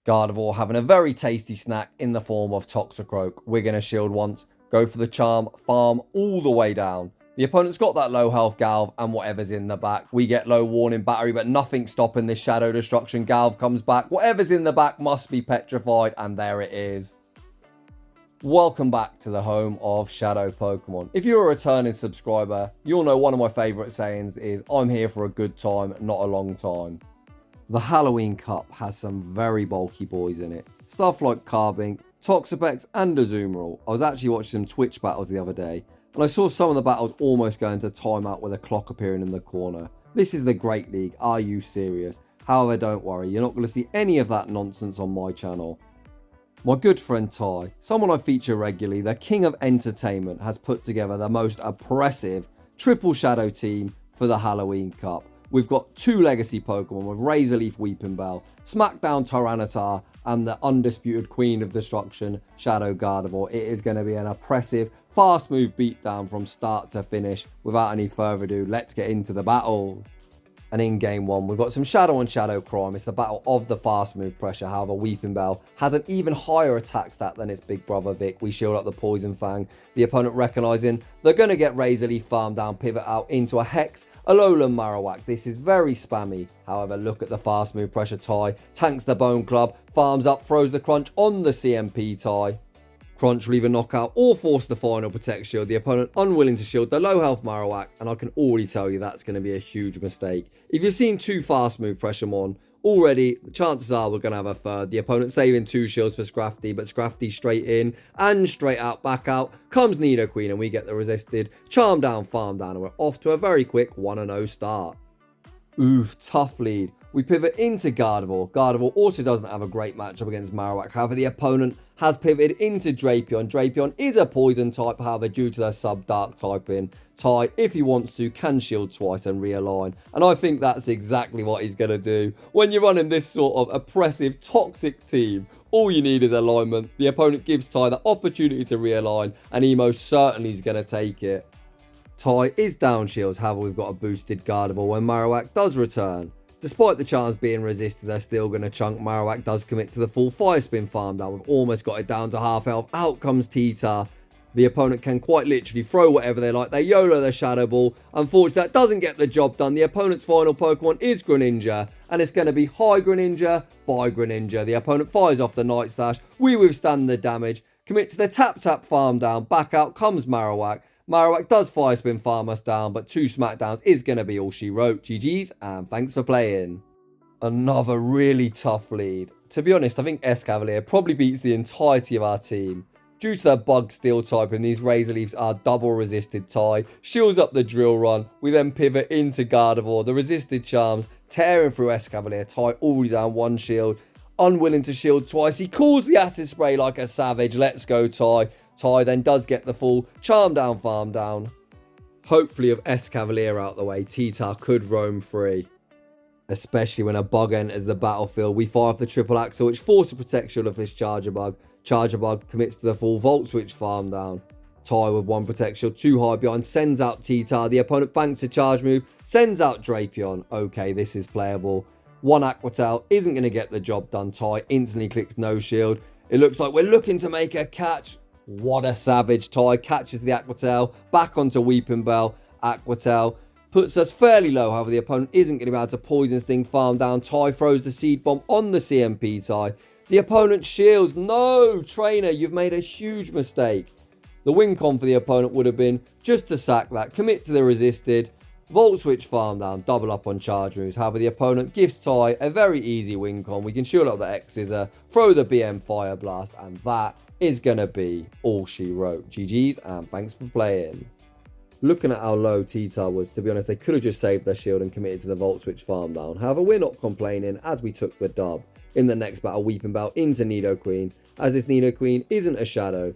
Gardavoir having a very tasty snack in the form of Toxicroak. We're going to shield once, go for the charm, farm all the way down. The opponent's got that low health Galv and whatever's in the back. We get low warning battery, but nothing stopping this Shadow Destruction. Galv comes back. Whatever's in the back must be petrified, and there it is. Welcome back to the home of Shadow Pokemon. If you're a returning subscriber, you'll know one of my favourite sayings is, I'm here for a good time, not a long time. The Halloween Cup has some very bulky boys in it. Stuff like Carbink, Toxipex and Azumeril. I was actually watching some Twitch battles the other day, and I saw some of the battles almost going to timeout with a clock appearing in the corner. This is the Great League, are you serious? However, don't worry, you're not going to see any of that nonsense on my channel. My good friend Ty, someone I feature regularry, the king of entertainment, has put together the most oppressive triple shadow team for the Halloween Cup. We've got two legacy Pokemon with Razorleaf Weepinbell, Smackdown Tyranitar, and the undisputed queen of destruction, Shadow Gardavoir. It is going to be an oppressive, fast move beatdown from start to finish. Without any further ado, let's get into the battles. And in game one, we've got some Shadow on Shadow crime. It's the battle of the fast move pressure. However, Weepinbell has an even higher attack stat than its big brother Vic. We shield up the Poison Fang. The opponent recognising they're going to get Razorleaf farm down, pivot out into a Hex, Alolan Marowak. This is very spammy. However, look at the fast move pressure Ty. Tanks the Bone Club, farms up, throws the Crunch on the CMP Ty. Crunch will either knock out or force the final Protect Shield. The opponent unwilling to shield the low health Marowak, and I can already tell you that's going to be a huge mistake. If you've seen two fast move pressure mon already, the chances are we're going to have a third. The opponent saving two shields for Scrafty, but Scrafty straight in and straight out, back out comes Nidoqueen, and we get the resisted charm down, farm down, and we're off to a very quick 1-0 start. Oof, tough lead. We pivot into Gardevoir. Gardevoir also doesn't have a great matchup against Marowak. However, the opponent has pivoted into Drapion. Drapion is a poison type, however, due to their sub-dark typing. Ty, if he wants to, can shield twice and realign. And I think that's exactly what he's going to do. When you're running this sort of oppressive, toxic team, all you need is alignment. The opponent gives Ty the opportunity to realign, and he most certainly is going to take it. Ty is down shields, however, we've got a boosted Gardevoir when Marowak does return. Despite the charms being resisted, they're still going to chunk. Marowak does commit to the full Fire Spin farm down. We've almost got it down to half health. Out comes T-Tar. The opponent can quite literally throw whatever they like. They YOLO their Shadow Ball. Unfortunately, that doesn't get the job done. The opponent's final Pokemon is Greninja, and it's going to be high Greninja by Greninja. The opponent fires off the Night Slash. We withstand the damage. Commit to the tap farm down. Back out comes Marowak. Marowak does Fire Spin farm us down, but two Smackdowns is going to be all she wrote. GG's, and thanks for playing. Another really tough lead. To be honest, I think Escavalier probably beats the entirety of our team. Due to their bug steel typing, these Razorleafs are double resisted Ty. Shields up the Drill Run. We then pivot into Gardevoir. The resisted charms tearing through Escavalier. Ty already down one shield. Unwilling to shield twice. He calls the Acid Spray like a savage. Let's go, Ty. Ty then does get the full charm down, farm down. Hopefully with Escavalier out the way, T-Tar could roam free. Especially when a bug enters the battlefield. We fire off the triple axle, which forces protection of this Charger Bug. Charger Bug commits to the full Volt Switch farm down. Ty with one protection, too high behind, sends out T-Tar. The opponent banks a charge move, sends out Drapion. Okay, this is playable. One Aqua Tail isn't going to get the job done. Ty instantly clicks no shield. It looks like we're looking to make a catch. What a savage. Ty catches the Aqua Tail, back onto Weepinbell. Aqua Tail puts us fairly low, however the opponent isn't going to be able to Poison Sting farm down. Ty throws the Seed Bomb on the CMP Ty. The opponent shields. No, trainer, you've made a huge mistake. The win con for the opponent would have been just to sack that, commit to the resisted, Volt Switch farm down, double up on charge moves. However, the opponent gives Ty a very easy win con. We can shield up the X-Scissor, throw the BM Fire Blast, and that is going to be all she wrote. GG's, and thanks for playing. Looking at how low T-Tar was, to be honest, they could have just saved their shield and committed to the Volt Switch farm down. However, we're not complaining as we took the dub. In the next battle, Weepinbell into Nidoqueen, as this Nidoqueen isn't a shadow.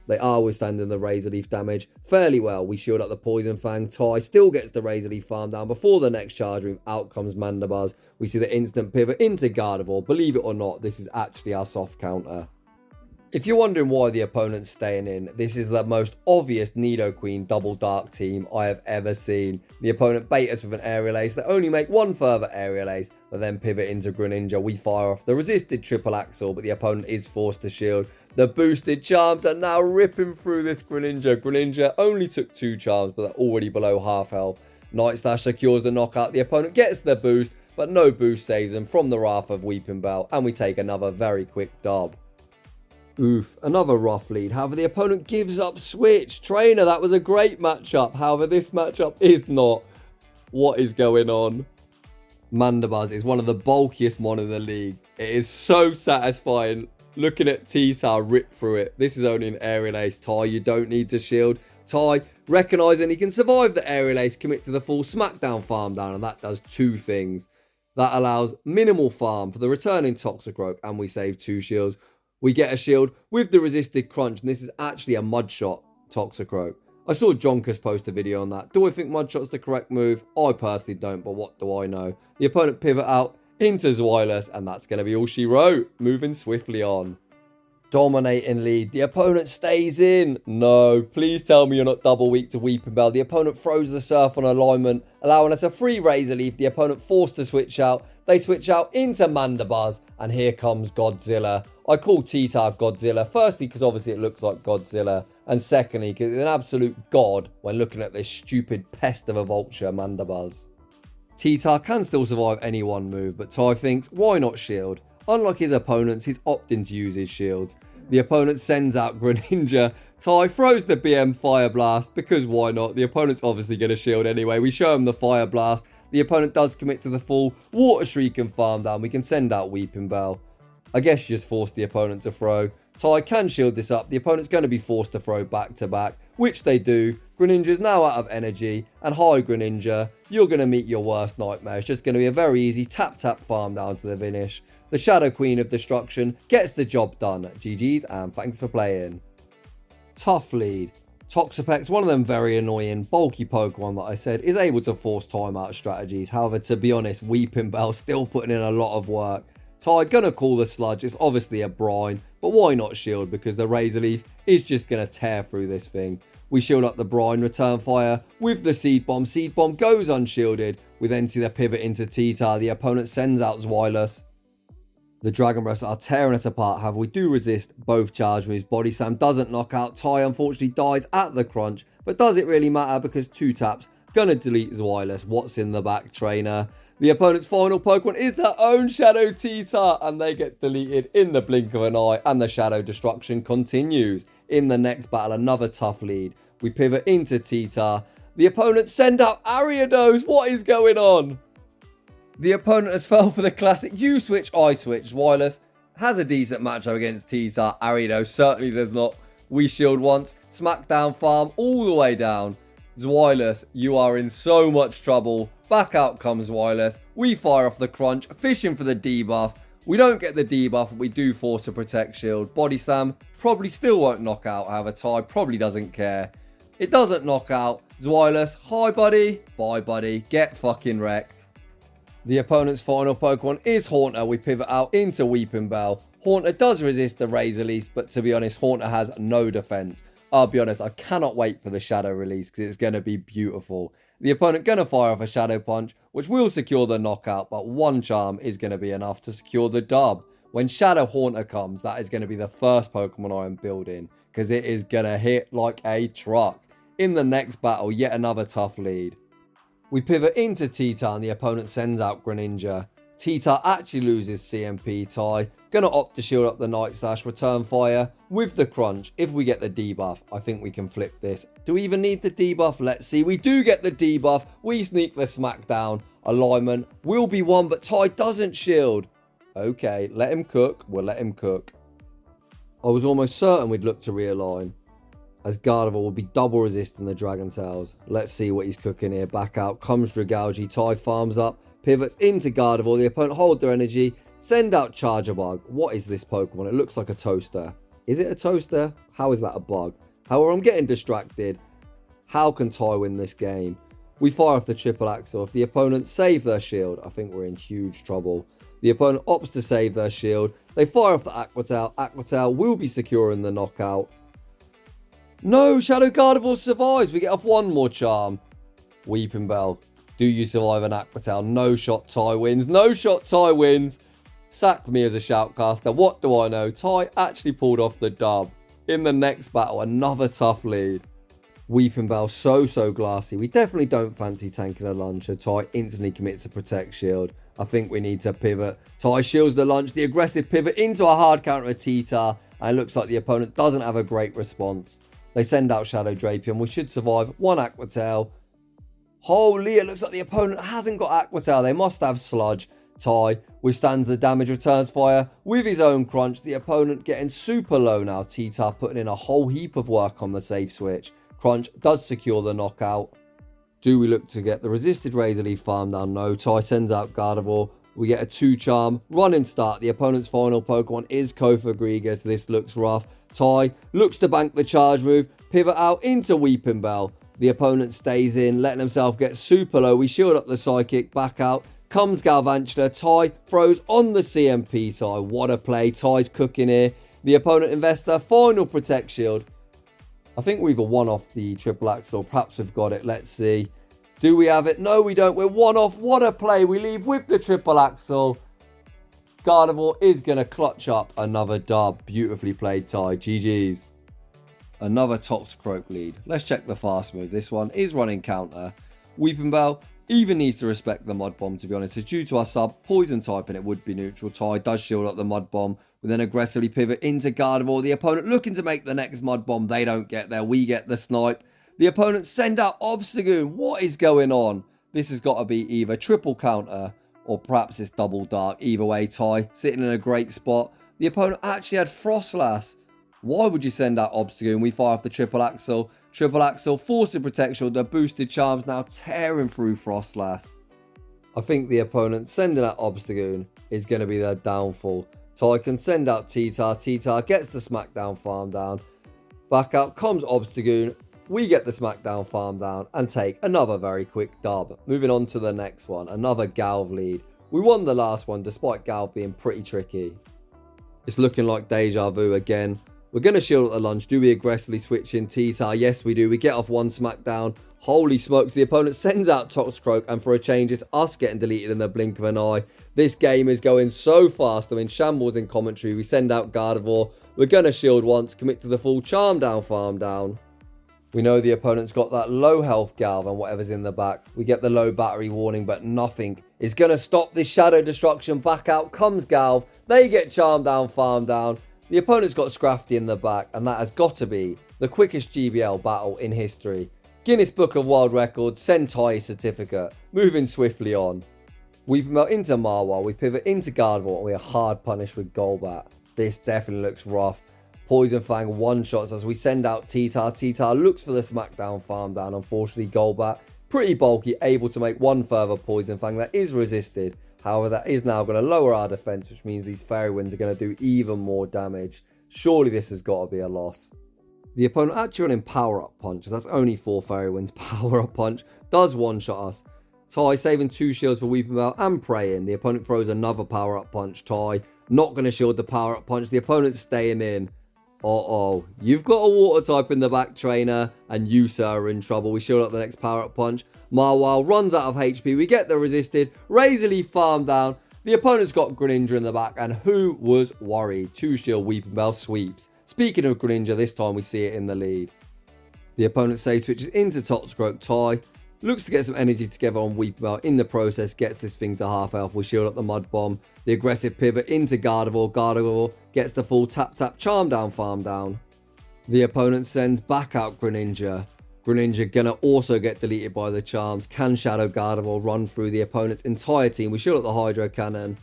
They are withstanding the Razorleaf damage fairly well. We shield up the Poison Fang. Ty still gets the Razorleaf farm down before the next charge move. Out comes Mandibuzz. We see the instant pivot into Gardevoir. Believe it or not, this is actually our soft counter. If you're wondering why the opponent's staying in, this is the most obvious Nidoqueen double dark team I have ever seen. The opponent bait us with an Aerial Ace. They only make one further Aerial Ace. They then pivot into Greninja. We fire off the resisted triple axle, but the opponent is forced to shield. The boosted charms are now ripping through this Greninja. Greninja only took 2 charms, but they're already below half health. Night Slash secures the knockout. The opponent gets the boost, but no boost saves them from the wrath of Weepinbell, and we take another very quick dub. Oof, another rough lead. However, the opponent gives up Switch. Trainer, that was a great matchup. However, this matchup is not. What is going on? Mandibuzz is one of the bulkiest mon in the league. It is so satisfying looking at T-Star rip through it. This is only an aerial ace. Ty, you don't need to shield. Ty, recognising he can survive the aerial ace, commit to the full smackdown farm down, and that does 2 things. That allows minimal farm for the returning Toxicroak, and we save 2 shields. We get a shield with the resisted crunch, and this is actually a Mudshot Toxicroak. I saw Jonkus post a video on that. Do I think Mudshot's the correct move? I personally don't, but what do I know? The opponent pivot out into Zweilous, and that's going to be all she wrote. Moving swiftly on. Dominating lead. The opponent stays in. No, please tell me you're not double weak to Weepinbell. The opponent throws the Surf on alignment, allowing us a free Razor Leaf. The opponent forced to switch out. They switch out into Mandibuzz, and here comes Godzilla. I call T-Tar Godzilla, firstly because obviously it looks like Godzilla, and secondly because it's an absolute god when looking at this stupid pest of a vulture, Mandibuzz. T-Tar can still survive any one move, but Ty thinks, why not shield? Unlike his opponents, he's opting to use his shields. The opponent sends out Greninja. Ty throws the BM Fire Blast, because why not? The opponent's obviously going to shield anyway. We show him the Fire Blast. The opponent does commit to the full Water Shriek and farm down. We can send out Weepinbell. I guess you just force the opponent to throw. Ty can shield this up. The opponent's going to be forced to throw back to back, which they do. Greninja's now out of energy, and hi Greninja, you're going to meet your worst nightmare. It's just going to be a very easy tap farm down to the finish. The Shadow Queen of Destruction gets the job done. GG's and thanks for playing. Tough lead. Toxapex, one of them very annoying, bulky Pokemon that I said, is able to force timeout strategies. However, to be honest, Weepinbell still putting in a lot of work. Ty gonna call the Sludge. It's obviously a brine, but why not shield? Because the Razor Leaf is just gonna tear through this thing. We shield up the brine, return fire with the Seed Bomb. Seed Bomb goes unshielded. We then see the pivot into T-Tar. The opponent sends out Zweilous. The Dragon Breaths are tearing us apart. However, we do resist both charge moves. Body Slam doesn't knock out. Ty unfortunately dies at the crunch, but does it really matter? Because 2 taps gonna delete Zweilous. What's in the back, trainer? The opponent's final Pokemon is their own Shadow T-Tar, and they get deleted in the blink of an eye, and the Shadow Destruction continues. In the next battle, another tough lead. We pivot into T-Tar. The opponent send out Ariados. What is going on? The opponent has fell for the classic you switch, I switch. Zweilous has a decent matchup against T-Tar. Ariados certainly does not. We shield once. Smackdown farm all the way down. Zweilous, you are in so much trouble. Back out comes Zweilous. We fire off the crunch, fishing for the debuff. We don't get the debuff, but we do force a protect shield. Body Slam probably still won't knock out, however, Ty probably doesn't care. It doesn't knock out. Zweilous, hi buddy, bye buddy, get fucking wrecked. The opponent's final Pokemon is Haunter. We pivot out into Weepinbell. Haunter does resist the Razor Leaf, but to be honest, Haunter has no defense. I'll be honest, I cannot wait for the Shadow release because it's going to be beautiful. The opponent going to fire off a Shadow Punch, which will secure the knockout, but 1 charm is going to be enough to secure the dub. When Shadow Haunter comes, that is going to be the first Pokemon I am building because it is going to hit like a truck. In the next battle, yet another tough lead. We pivot into T-Tar and the opponent sends out Greninja. T-Tar actually loses CMP. Ty gonna opt to shield up the Night Slash, return fire with the crunch. If we get the debuff, I think we can flip this. Do we even need the debuff? Let's see. We do get the debuff. We sneak the smackdown. Alignment will be 1, but Ty doesn't shield. Okay, let him cook. We'll let him cook. I was almost certain we'd look to realign, as Gardavoir will be double resisting the Dragon Tails. Let's see what he's cooking here. Back out comes Dragalge. Ty farms up, pivots into Gardavoir. The opponent hold their energy, send out Charger Bug. What is this Pokemon? It looks like a toaster. Is it a toaster? How is that a bug? However, I'm getting distracted. How can Ty win this game? We fire off the triple axle. If the opponent save their shield, I think we're in huge trouble. The opponent opts to save their shield. They fire off the Aqua Tail. Aqua Tail will be securing the knockout. No, Shadow Gardevoir survives. We get off 1 more charm. Weepinbell Do you survive an Aqua Tail? No shot, Ty wins. No shot, Ty wins. Sacked me as a shoutcaster. What do I know? Ty actually pulled off the dub. In the next battle, another tough lead. Weepinbell, so glassy. We definitely don't fancy tanking a lunge, so Ty instantly commits a protect shield. I think we need to pivot. Ty shields the lunge, the aggressive pivot into a hard counter of T-Tar, and it looks like the opponent doesn't have a great response. They send out Shadow Drapion. We should survive one Aqua Tail. Holy, it looks like the opponent hasn't got Aqua Tail. They must have Sludge. Ty withstands the damage, returns fire with his own crunch. The opponent getting super low now. T-Tar putting in a whole heap of work on the safe switch. Crunch does secure the knockout. Do we look to get the resisted Razor Leaf farm down? No. Ty sends out Gardavoir. We get a 2-charm running start. The opponent's final Pokemon is Kofagrigus. This looks rough. Ty looks to bank the charge move. Pivot out into Weepinbell. The opponent stays in, letting himself get super low. We shield up the Psychic. Back out comes Galvantula. Ty throws on the CMP. Ty, what a play. Ty's cooking here. The opponent invests their final Protect Shield. I think we've won off the triple axle. Perhaps we've got it. Let's see. Do we have it? No, we don't. We're one off. What a play. We leave with the triple axle. Gardavoir is going to clutch up another dub. Beautifully played, Ty. GG's. Another Toxicroak lead. Let's check the fast move. This one is running counter. Weepinbell even needs to respect the Mud Bomb, to be honest. It's due to our sub poison type and it would be neutral. Ty does shield up the Mud Bomb. We then aggressively pivot into Gardavoir. The opponent looking to make the next Mud Bomb. They don't get there. We get the snipe. The opponent send out Obstagoon. What is going on? This has got to be either triple counter or perhaps it's double dark. Either way, Ty sitting in a great spot. The opponent actually had Frostlass. Why would you send out Obstagoon? We fire off the triple axle. Triple axle, forcing protection. The boosted charms now tearing through Frostlass. I think the opponent sending out Obstagoon is going to be their downfall. So I can send out T-Tar. T-Tar gets the Smackdown farm down. Back out comes Obstagoon. We get the Smackdown farm down and take another very quick dub. Moving on to the next one. Another Galv lead. We won the last one despite Galv being pretty tricky. It's looking like deja vu again. We're going to shield at the lunge. Do we aggressively switch in T-Tar? Yes, we do. We get off one Smackdown. Holy smokes, the opponent sends out Toxicroak, and for a change, it's us getting deleted in the blink of an eye. This game is going so fast. I'm in shambles in commentary. We send out Gardavoir. We're going to shield once, commit to the full Charm Down, Farm Down. We know the opponent's got that low health Galv and whatever's in the back. We get the low battery warning, but nothing is going to stop this Shadow Destruction. Back out comes Galv. They get Charm Down, Farm Down. The opponent's got Scrafty in the back, and that has got to be the quickest GBL battle in history. Guinness Book of World Records, send Ty a certificate. Moving swiftly on. We promote into Marwa, we pivot into Gardevoir, and we are hard punished with Golbat. This definitely looks rough. Poison Fang one-shots as we send out T-Tar. T-Tar looks for the Smackdown farm down. Unfortunately, Golbat, pretty bulky, able to make one further Poison Fang that is resisted. However, that is now going to lower our defense, which means these Fairy Winds are going to do even more damage. Surely this has got to be a loss. The opponent actually running Power Up Punch. That's only 4 Fairy Winds. Power Up Punch does one-shot us. Ty saving 2 shields for Weepinbell and praying. The opponent throws another Power Up Punch. Ty not going to shield the Power Up Punch. The opponent's staying in. Uh-oh. You've got a Water type in the back, trainer, and you, sir, are in trouble. We shield up the next Power Up Punch. Marwile runs out of HP. We get the resisted. Razor Leaf farm down. The opponent's got Greninja in the back, and who was worried? 2 shield Weepinbell sweeps. Speaking of Greninja, this time we see it in the lead. The opponent safe switches into Toxicroak. Ty looks to get some energy together on Weepinbell. In the process, gets this thing to half health. We shield up the Mud Bomb. The aggressive pivot into Gardevoir. Gardevoir gets the full tap Charm Down farm down. The opponent sends back out Greninja. Greninja gonna also get deleted by the charms. Can Shadow Gardevoir run through the opponent's entire team? We shield up the Hydro Cannon.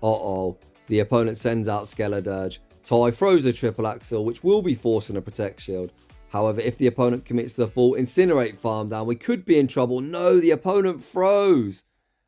Uh-oh. The opponent sends out Skeledirge. Ty throws the triple axle, which will be forcing a Protect Shield. However, if the opponent commits to the full Incinerate farm down, we could be in trouble. No, the opponent froze.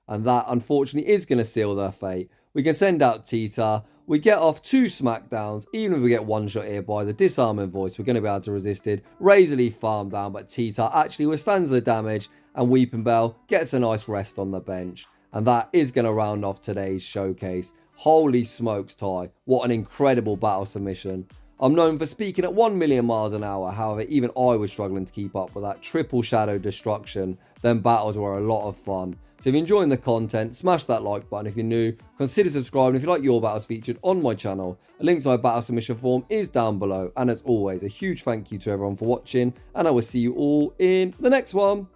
And that, unfortunately, is going to seal their fate. We can send out T-Tar. We get off 2 Smackdowns. Even if we get one shot here by the Disarming Voice, we're going to be able to resist it. Razor Leaf farm down, but T-Tar actually withstands the damage. And Weepinbell gets a nice rest on the bench. And that is going to round off today's showcase. Holy smokes, Ty. What an incredible battle submission. I'm known for speaking at 1 million miles an hour. However, even I was struggling to keep up with that triple Shadow Destruction. then battles were a lot of fun. So if you're enjoying the content, smash that like button. If you're new, consider subscribing. If you like your battles featured on my channel, a link to my battle submission form is down below. And as always, a huge thank you to everyone for watching, and I will see you all in the next one.